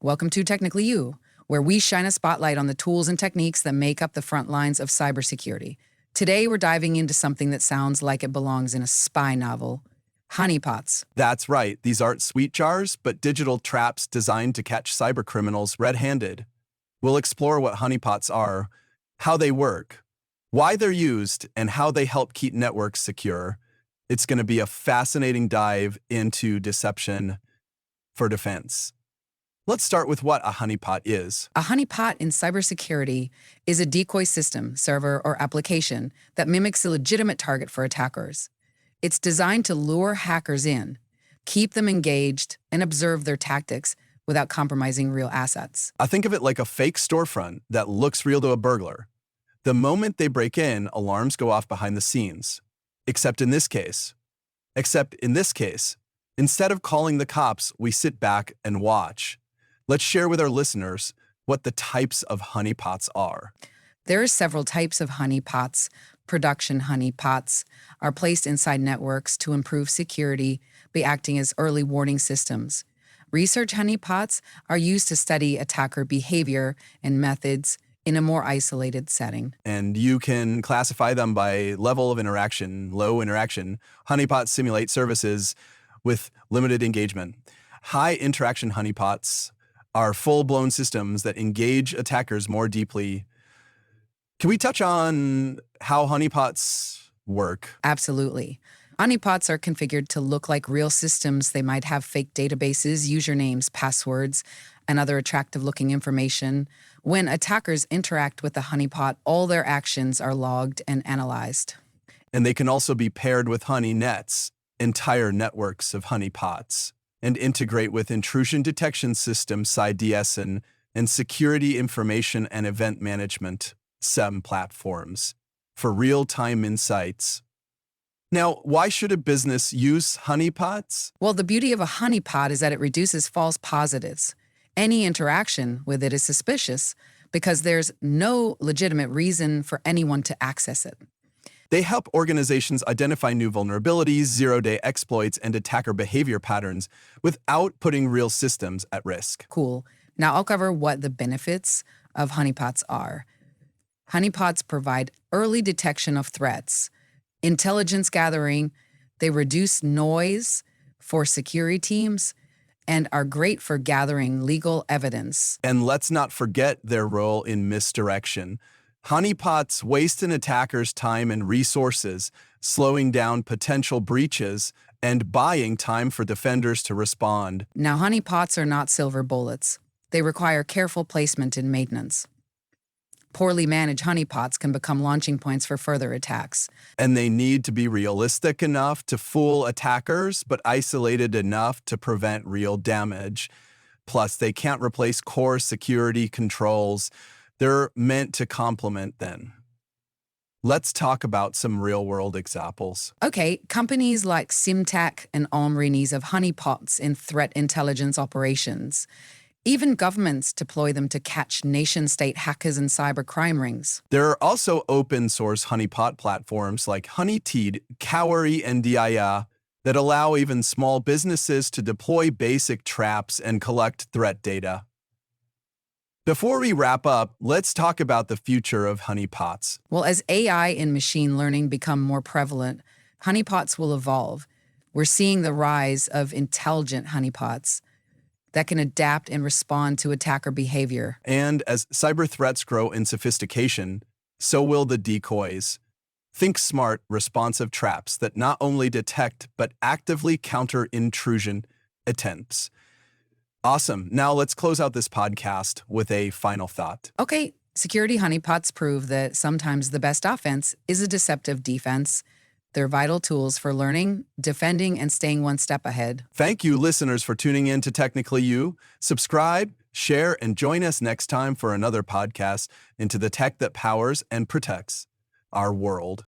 Welcome to Technically You, where we shine a spotlight on the tools and techniques that make up the front lines of cybersecurity. Today, we're diving into something that sounds like it belongs in a spy novel: honeypots. That's right, these aren't sweet jars, but digital traps designed to catch cybercriminals red-handed. We'll explore what honeypots are, how they work, why they're used, and how they help keep networks secure. It's going to be a fascinating dive into deception for defense. Let's start with what a honeypot is. A honeypot in cybersecurity is a decoy system, server, or application that mimics a legitimate target for attackers. It's designed to lure hackers in, keep them engaged, and observe their tactics without compromising real assets. I think of it like a fake storefront that looks real to a burglar. The moment they break in, alarms go off behind the scenes. Except in this case, instead of calling the cops, we sit back and watch. Let's share with our listeners what the types of honeypots are. There are several types of honeypots. Production honeypots are placed inside networks to improve security by acting as early warning systems. Research honeypots are used to study attacker behavior and methods in a more isolated setting. And you can classify them by level of interaction. Low interaction honeypots simulate services with limited engagement. High interaction honeypots are full-blown systems that engage attackers more deeply. Can we touch on how honeypots work? Absolutely. Honeypots are configured to look like real systems. They might have fake databases, usernames, passwords, and other attractive-looking information. When attackers interact with the honeypot, all their actions are logged and analyzed. And they can also be paired with honey nets, entire networks of honeypots, and integrate with intrusion detection systems, CIDS, and security information and event management, SEM platforms, for real-time insights. Now, why should a business use honeypots? Well, the beauty of a honeypot is that it reduces false positives. Any interaction with it is suspicious because there's no legitimate reason for anyone to access it. They help organizations identify new vulnerabilities, zero-day exploits, and attacker behavior patterns without putting real systems at risk. Cool. Now I'll cover what the benefits of honeypots are. Honeypots provide early detection of threats, intelligence gathering, they reduce noise for security teams, and are great for gathering legal evidence. And let's not forget their role in misdirection. Honeypots waste an attacker's time and resources, slowing down potential breaches and buying time for defenders to respond. Now, honeypots are not silver bullets. They require careful placement and maintenance. Poorly managed honeypots can become launching points for further attacks. And they need to be realistic enough to fool attackers, but isolated enough to prevent real damage. Plus, they can't replace core security controls. They're meant to complement them. Let's talk about some real-world examples. Okay, companies like Simtech and Omrinis have honeypots in threat intelligence operations. Even governments deploy them to catch nation-state hackers and cybercrime rings. There are also open-source honeypot platforms like Honeyteed, Cowrie, and Dia that allow even small businesses to deploy basic traps and collect threat data. Before we wrap up, let's talk about the future of honeypots. Well, as AI and machine learning become more prevalent, honeypots will evolve. We're seeing the rise of intelligent honeypots that can adapt and respond to attacker behavior. And as cyber threats grow in sophistication, so will the decoys. Think smart, responsive traps that not only detect but actively counter intrusion attempts. Awesome. Now let's close out this podcast with a final thought. Okay, security honeypots prove that sometimes the best offense is a deceptive defense. They're vital tools for learning, defending, and staying one step ahead. Thank you, listeners, for tuning in to Technically You. Subscribe, share, and join us next time for another podcast into the tech that powers and protects our world.